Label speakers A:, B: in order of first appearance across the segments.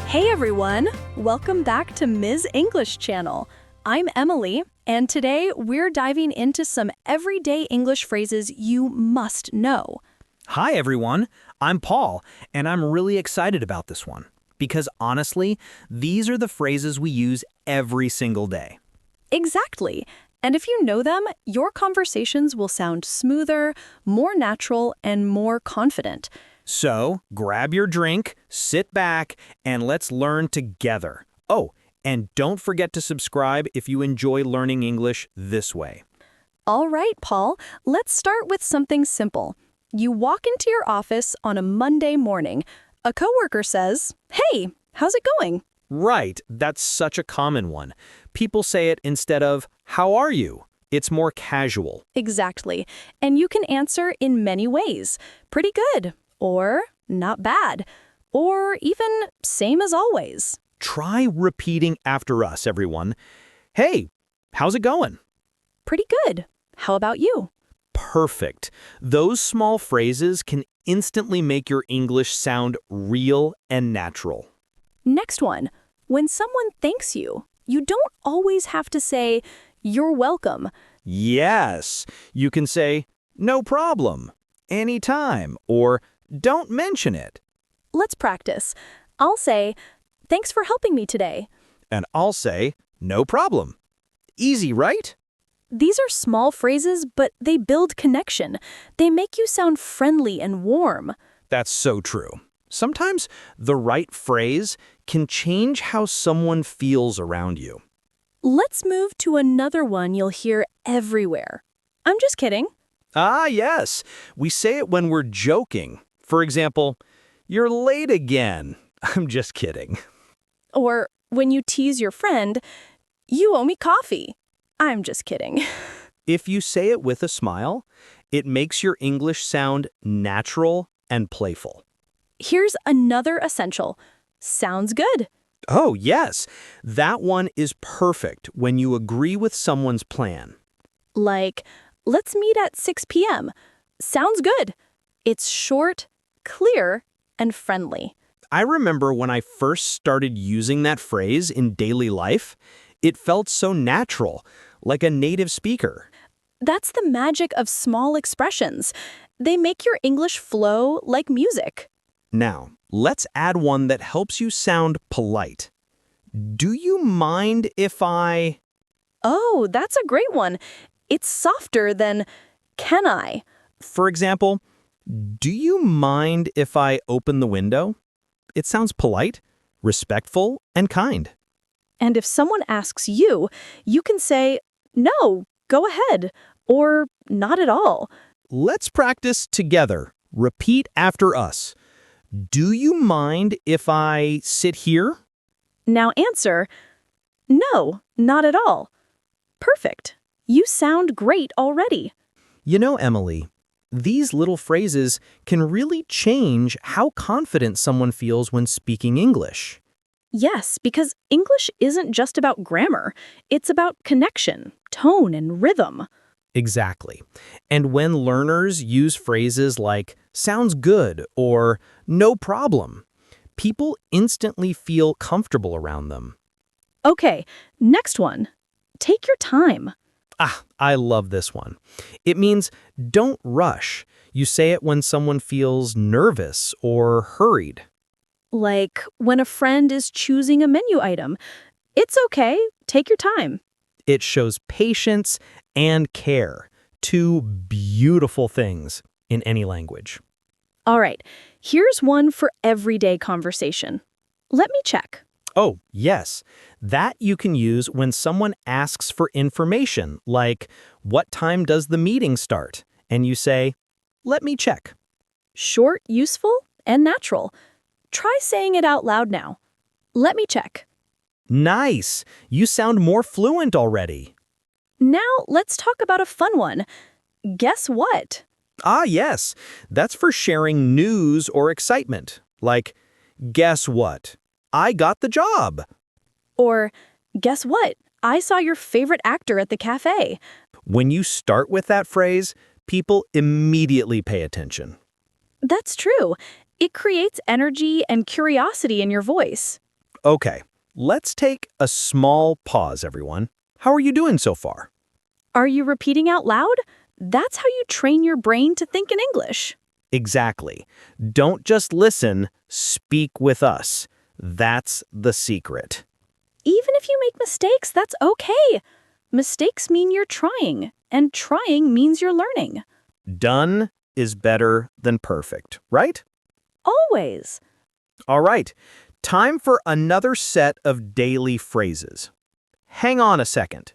A: Hey everyone! Welcome back to Ms. English Channel. I'm Emily, and today we're diving into some everyday English phrases you must know.
B: Hi everyone, I'm Paul, and I'm really excited about this one. Because honestly, these are the phrases we use every single day.
A: Exactly. And if you know them, your conversations will sound smoother, more natural, and more confident.
B: So, grab your drink, sit back, and let's learn together. Oh, and don't forget to subscribe if you enjoy learning English this way.
A: All right, Paul, let's start with something simple. You walk into your office on a Monday morning. A coworker says, "Hey, how's it going?"
B: Right, that's such a common one. People say it instead of, "How are you?" It's more casual.
A: Exactly. And you can answer in many ways. Pretty good, or not bad, or even same as always.
B: Try repeating after us, everyone. Hey, how's it going?
A: Pretty good. How about you?
B: Perfect. Those small phrases can instantly make your English sound real and natural.
A: Next one. When someone thanks you, you don't always have to say, "You're welcome."
B: Yes, you can say, "No problem," anytime, or "Don't mention it."
A: Let's practice. I'll say, "Thanks for helping me today."
B: And I'll say, "No problem." Easy, right?
A: These are small phrases, but they build connection. They make you sound friendly and warm.
B: That's so true. Sometimes the right phrase can change how someone feels around you.
A: Let's move to another one you'll hear everywhere. "I'm just kidding."
B: Ah, yes. We say it when we're joking. For example, "You're late again." I'm just kidding.
A: Or when you tease your friend, "You owe me coffee." I'm just kidding.
B: If you say it with a smile, it makes your English sound natural and playful.
A: Here's another essential. "Sounds good."
B: Oh, yes. That one is perfect when you agree with someone's plan.
A: Like, "Let's meet at 6 p.m." Sounds good. It's short, clear, and friendly.
B: I remember when I first started using that phrase in daily life, it felt so natural, like a native speaker.
A: That's the magic of small expressions. They make your English flow like music.
B: Now, let's add one that helps you sound polite. Do you mind if I...
A: Oh, that's a great one. It's softer than "can I?"
B: For example, do you mind if I open the window? It sounds polite, respectful, and kind.
A: And if someone asks you, you can say, "No, go ahead," or "Not at all."
B: Let's practice together. Repeat after us. Do you mind if I sit here?
A: Now answer, "No, not at all." Perfect. You sound great already.
B: You know, Emily, these little phrases can really change how confident someone feels when speaking English.
A: Yes, because English isn't just about grammar. It's about connection, tone, and rhythm.
B: Exactly. And when learners use phrases like "sounds good" or "no problem," people instantly feel comfortable around them.
A: Okay, next one. Take your time.
B: Ah, I love this one. It means don't rush. You say it when someone feels nervous or hurried.
A: Like when a friend is choosing a menu item. It's okay, take your time.
B: It shows patience and care, two beautiful things in any language.
A: All right, here's one for everyday conversation. "Let me check."
B: Oh, yes. That you can use when someone asks for information, like, "What time does the meeting start?" And you say, "Let me check."
A: Short, useful, and natural. Try saying it out loud now. "Let me check."
B: Nice. You sound more fluent already.
A: Now let's talk about a fun one. "Guess what?"
B: Ah, yes. That's for sharing news or excitement. Like, "Guess what? I got the job."
A: Or, "Guess what? I saw your favorite actor at the cafe."
B: When you start with that phrase, people immediately pay attention.
A: That's true. It creates energy and curiosity in your voice.
B: Okay, let's take a small pause, everyone. How are you doing so far?
A: Are you repeating out loud? That's how you train your brain to think in English.
B: Exactly. Don't just listen, speak with us. That's the secret.
A: Even if you make mistakes, that's okay. Mistakes mean you're trying, and trying means you're learning.
B: Done is better than perfect, right?
A: Always.
B: All right, time for another set of daily phrases. Hang on a second.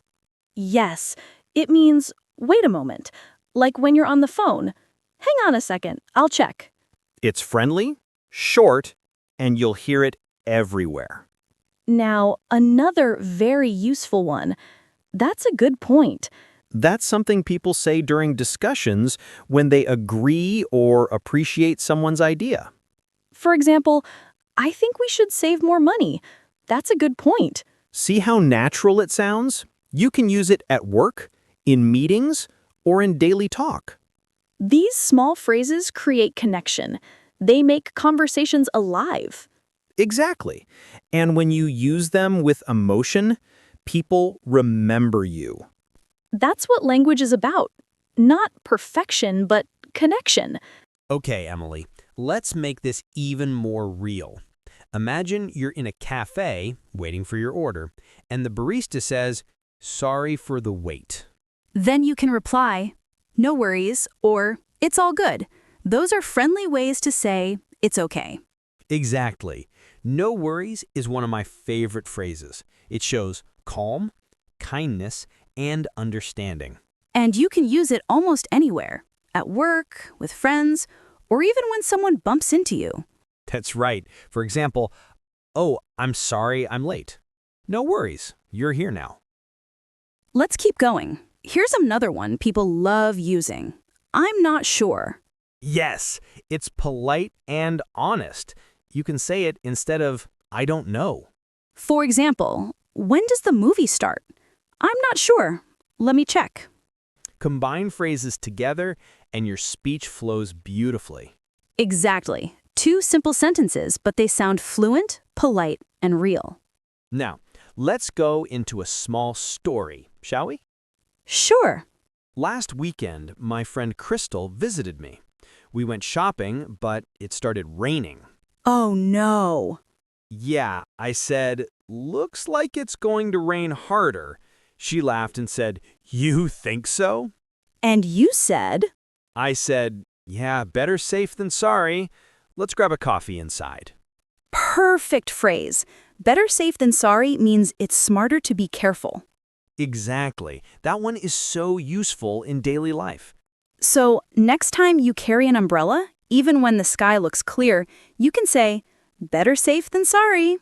A: Yes, it means, wait a moment. Like when you're on the phone. Hang on a second, I'll check.
B: It's friendly, short, and you'll hear it everywhere.
A: Now, another very useful one. That's a good point.
B: That's something people say during discussions when they agree or appreciate someone's idea.
A: For example, I think we should save more money. That's a good point.
B: See how natural it sounds? You can use it at work, in meetings, or in daily talk.
A: These small phrases create connection. They make conversations alive.
B: Exactly. And when you use them with emotion, people remember you.
A: That's what language is about. Not perfection, but connection.
C: Okay, Emily, let's make this even more real. Imagine you're in a cafe waiting for your order, and the barista says, "Sorry for the wait."
D: Then you can reply, "No worries," or "It's all good." Those are friendly ways to say, "It's okay."
C: Exactly. No worries is one of my favorite phrases. It shows calm, kindness, and understanding.
D: And you can use it almost anywhere, at work, with friends, or even when someone bumps into you.
C: That's right. For example, "Oh, I'm sorry I'm late." "No worries, you're here now."
D: Let's keep going. Here's another one people love using. "I'm not sure."
C: Yes, it's polite and honest. You can say it instead of "I don't know."
D: For example, "When does the movie start?" "I'm not sure. Let me check."
C: Combine phrases together and your speech flows beautifully.
D: Exactly. Two simple sentences, but they sound fluent, polite, and real.
C: Now, let's go into a small story, shall we?
D: Sure.
C: Last weekend, my friend Crystal visited me. We went shopping, but it started raining.
D: Oh no.
C: "Yeah," I said, "looks like it's going to rain harder." She laughed and said, "You think so?"
D: And you said,
C: I said, "Yeah, better safe than sorry. Let's grab a coffee inside."
D: perfect phrase. Better safe than sorry means it's smarter to be careful.
C: Exactly. That one is so useful in daily life.
D: So next time you carry an umbrella, even when the sky looks clear, you can say, better safe than sorry.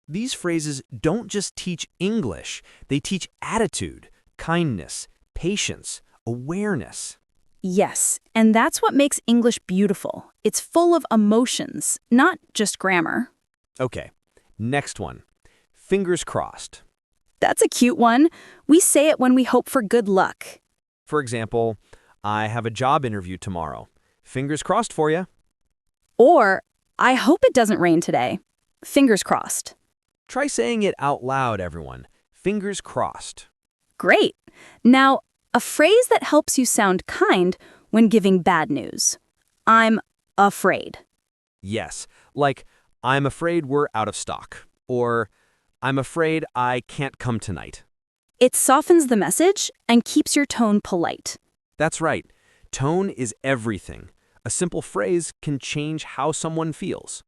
C: These phrases don't just teach English, they teach attitude, kindness, patience, awareness.
D: Yes, and that's what makes English beautiful. It's full of emotions, not just grammar.
C: Okay, next one. Fingers crossed.
D: That's a cute one. We say it when we hope for good luck.
C: For example, "I have a job interview tomorrow. Fingers crossed for you."
D: Or, I hope it doesn't rain today. Fingers crossed.
C: Try saying it out loud, everyone. Fingers crossed.
D: Great. Now, a phrase that helps you sound kind when giving bad news. I'm afraid.
C: Yes, like, "I'm afraid we're out of stock," or "I'm afraid I can't come tonight."
D: It softens the message and keeps your tone polite.
C: That's right. Tone is everything. A simple phrase can change how someone feels.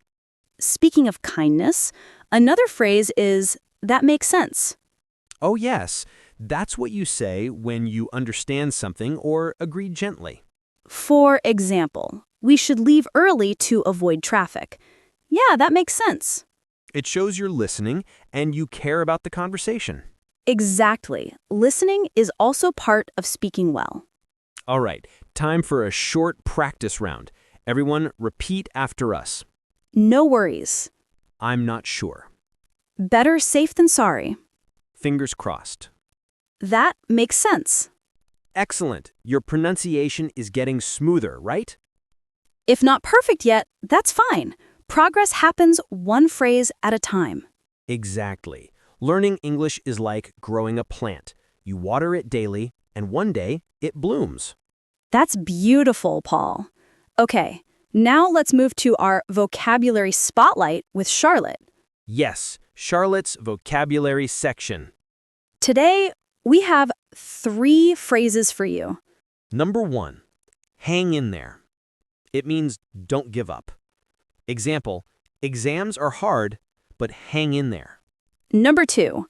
D: Speaking of kindness, another phrase is, that makes sense.
C: Oh yes, that's what you say when you understand something or agree gently.
D: For example, we should leave early to avoid traffic. Yeah, that makes sense.
C: It shows you're listening and you care about the conversation.
D: Exactly. Listening is also part of speaking well.
C: All right, time for a short practice round. Everyone repeat after us.
D: No worries.
C: "I'm not sure."
D: Better safe than sorry.
C: Fingers crossed.
D: That makes sense.
C: Excellent. Your pronunciation is getting smoother, right?
D: If not perfect yet, that's fine. Progress happens one phrase at a time.
C: Exactly. Learning English is like growing a plant. You water it daily, and one day it blooms.
D: That's beautiful, Paul. Okay, now let's move to our vocabulary spotlight with Charlotte.
C: Yes, Charlotte's vocabulary section.
D: Today, we have 3 phrases for you.
C: Number 1, hang in there. It means don't give up. Example, exams are hard, but hang in there.
D: Number 2,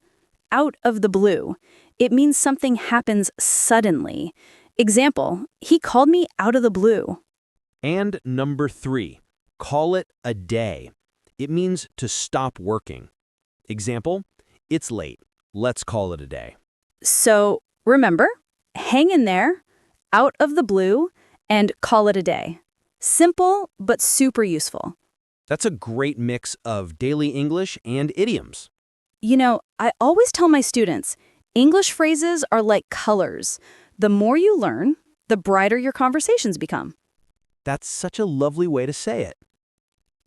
D: out of the blue. It means something happens suddenly. Example, he called me out of the blue.
C: And number 3, call it a day. It means to stop working. Example, it's late. Let's call it a day.
D: So, remember, hang in there, out of the blue, and call it a day. Simple, but super useful.
C: That's a great mix of daily English and idioms.
D: You know, I always tell my students, English phrases are like colors. The more you learn, the brighter your conversations become.
C: That's such a lovely way to say it.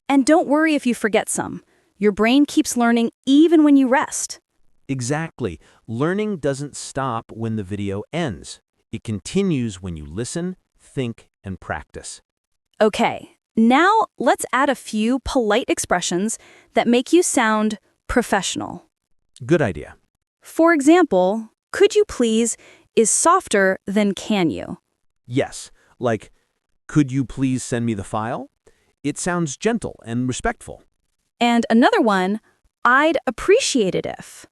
D: And don't worry if you forget some. Your brain keeps learning even when you rest.
C: Exactly. Learning doesn't stop when the video ends. It continues when you listen, think, and practice.
D: Okay, now let's add a few polite expressions that make you sound professional.
C: Good idea.
D: For example, could you please is softer than can you.
C: Yes, like, could you please send me the file? It sounds gentle and respectful.
D: And another one, I'd appreciate it if.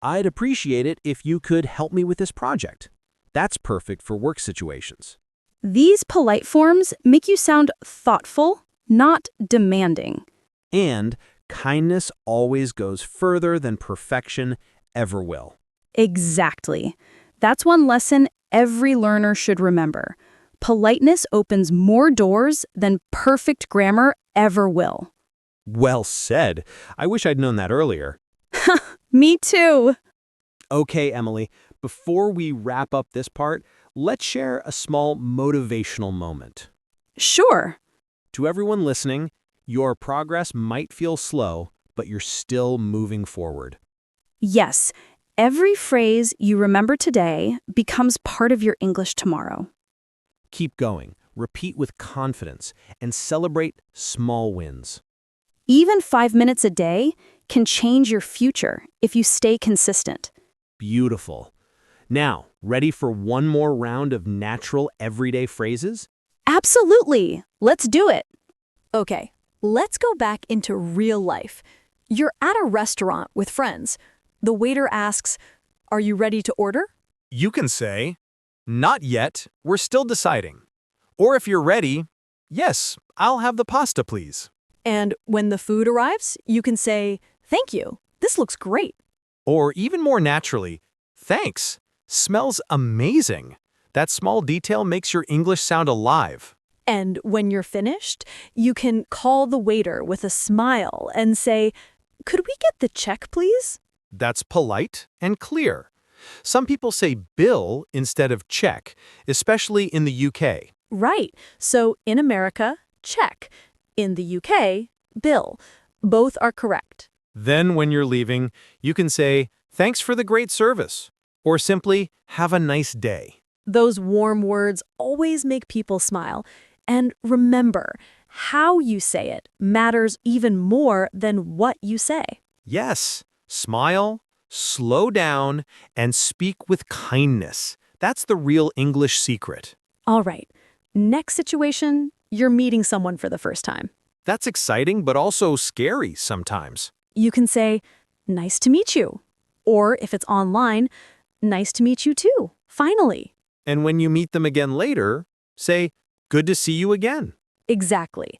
C: I'd appreciate it if you could help me with this project. That's perfect for work situations.
D: These polite forms make you sound thoughtful, not demanding.
C: And kindness always goes further than perfection ever will.
D: Exactly. That's one lesson every learner should remember. Politeness opens more doors than perfect grammar ever will.
C: Well said. I wish I'd known that earlier.
D: Me too.
C: Okay, Emily, before we wrap up this part, let's share a small motivational moment.
D: Sure.
C: To everyone listening, your progress might feel slow, but you're still moving forward.
D: Yes, every phrase you remember today becomes part of your English tomorrow.
C: Keep going, repeat with confidence, and celebrate small wins.
D: Even 5 minutes a day can change your future if you stay consistent.
C: Beautiful. Now, ready for one more round of natural everyday phrases?
D: Absolutely. Let's do it.
A: Okay, let's go back into real life. You're at a restaurant with friends. The waiter asks, "Are you ready to order?"
B: You can say, "Not yet, we're still deciding." Or if you're ready, "Yes, I'll have the pasta, please."
A: And when the food arrives, you can say, "Thank you. This looks great."
B: Or even more naturally, "Thanks. Smells amazing." That small detail makes your English sound alive.
A: And when you're finished, you can call the waiter with a smile and say, "Could we get the check, please?"
B: That's polite and clear. Some people say bill instead of check, especially in the UK.
A: Right. So in America, check. In the UK, bill. Both are correct.
B: Then when you're leaving, you can say, "Thanks for the great service," or simply, "Have a nice day."
A: Those warm words always make people smile. And remember, how you say it matters even more than what you say.
B: Yes, smile, slow down, and speak with kindness. That's the real English secret.
A: All right. Next situation, you're meeting someone for the first time.
B: That's exciting, but also scary sometimes.
A: You can say, "Nice to meet you." Or if it's online, "Nice to meet you too, finally."
B: And when you meet them again later, say, "Good to see you again."
A: Exactly.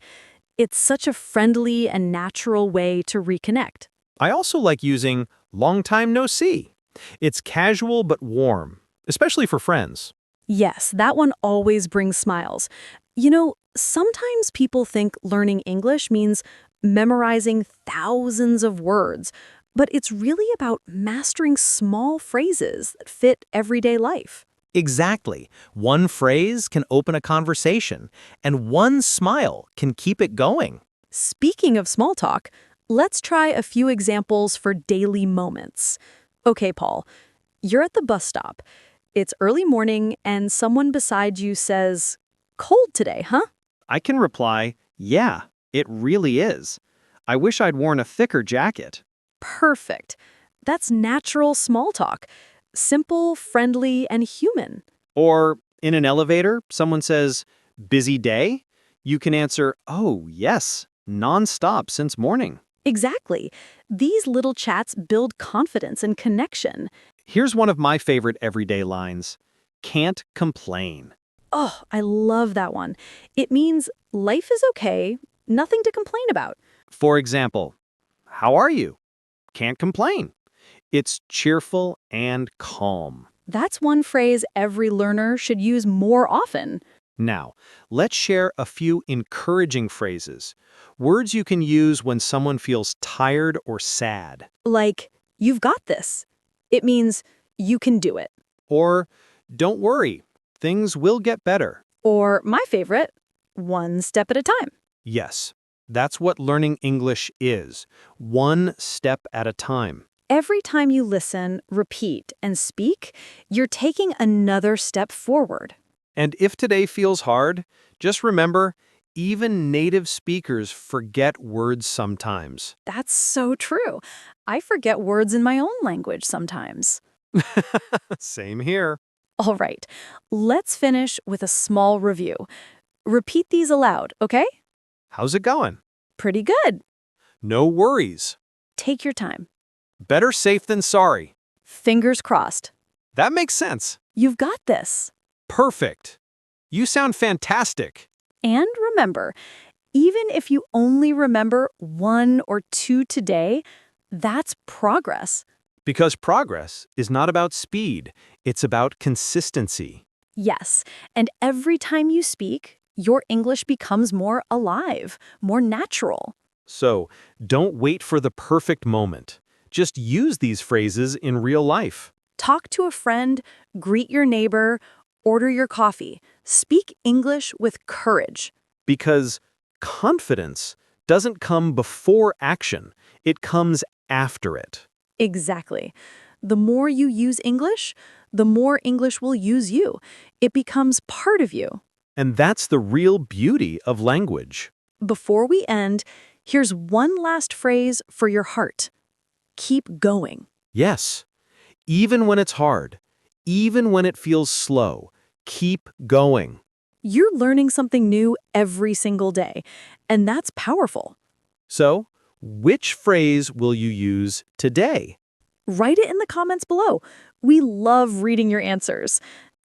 A: It's such a friendly and natural way to reconnect.
B: I also like using "long time no see." It's casual but warm, especially for friends.
A: Yes, that one always brings smiles. You know, sometimes people think learning English means memorizing thousands of words, but it's really about mastering small phrases that fit everyday life.
B: Exactly. One phrase can open a conversation, and one smile can keep it going.
A: Speaking of small talk, Let's try a few examples for daily moments. Okay, Paul, you're at the bus stop. It's early morning and someone beside you says, "Cold today, huh?"
B: I can reply, yeah, it really is. I wish I'd worn a thicker jacket.
A: Perfect. That's natural small talk. Simple, friendly, and human.
B: Or in an elevator, someone says, busy day? You can answer, oh, yes, non-stop since morning.
A: Exactly. These little chats build confidence and connection.
B: Here's one of my favorite everyday lines. Can't complain.
A: Oh, I love that one. It means life is okay, nothing to complain about.
B: For example, how are you? Can't complain. It's cheerful and calm.
A: That's one phrase every learner should use more often.
B: Now, let's share a few encouraging phrases. Words you can use when someone feels tired or sad.
A: Like, "You've got this." It means you can do it.
B: Or, don't worry, things will get better.
A: Or my favorite, "One step at a time."
B: Yes, that's what learning English is. One step at a time.
A: Every time you listen, repeat, and speak, you're taking another step forward.
B: And if today feels hard, just remember, even native speakers forget words sometimes.
A: That's so true. I forget words in my own language sometimes.
B: Same here.
A: All right, let's finish with a small review. Repeat these aloud, okay?
B: How's it going?
A: Pretty good.
B: No worries.
A: Take your time.
B: Better safe than sorry.
A: Fingers crossed.
B: That makes sense.
A: You've got this.
B: Perfect. You sound fantastic.
A: And remember, even if you only remember one or two today, that's progress.
B: Because progress is not about speed, it's about consistency.
A: Yes, and every time you speak, your English becomes more alive, more natural.
B: So, don't wait for the perfect moment. Just use these phrases in real life.
A: Talk to a friend, greet your neighbor, order your coffee. Speak English with courage.
B: Because confidence doesn't come before action, it comes after it.
A: Exactly. The more you use English, the more English will use you. It becomes part of you.
B: And that's the real beauty of language.
A: Before we end, here's one last phrase for your heart. Keep going.
B: Yes, even when it's hard, even when it feels slow, keep going.
A: You're learning something new every single day, and that's powerful.
B: So, which phrase will you use today?
A: Write it in the comments below. We love reading your answers.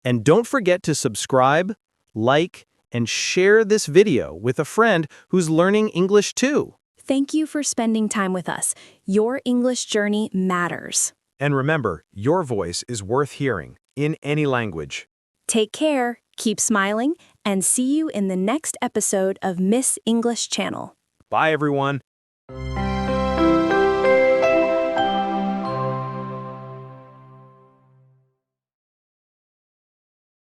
B: And don't forget to subscribe, like, and share this video with a friend who's learning English too.
D: Thank you for spending time with us. Your English journey matters.
B: And remember, your voice is worth hearing in any language.
D: Take care, keep smiling, and see you in the next episode of Miss English Channel.
B: Bye, everyone.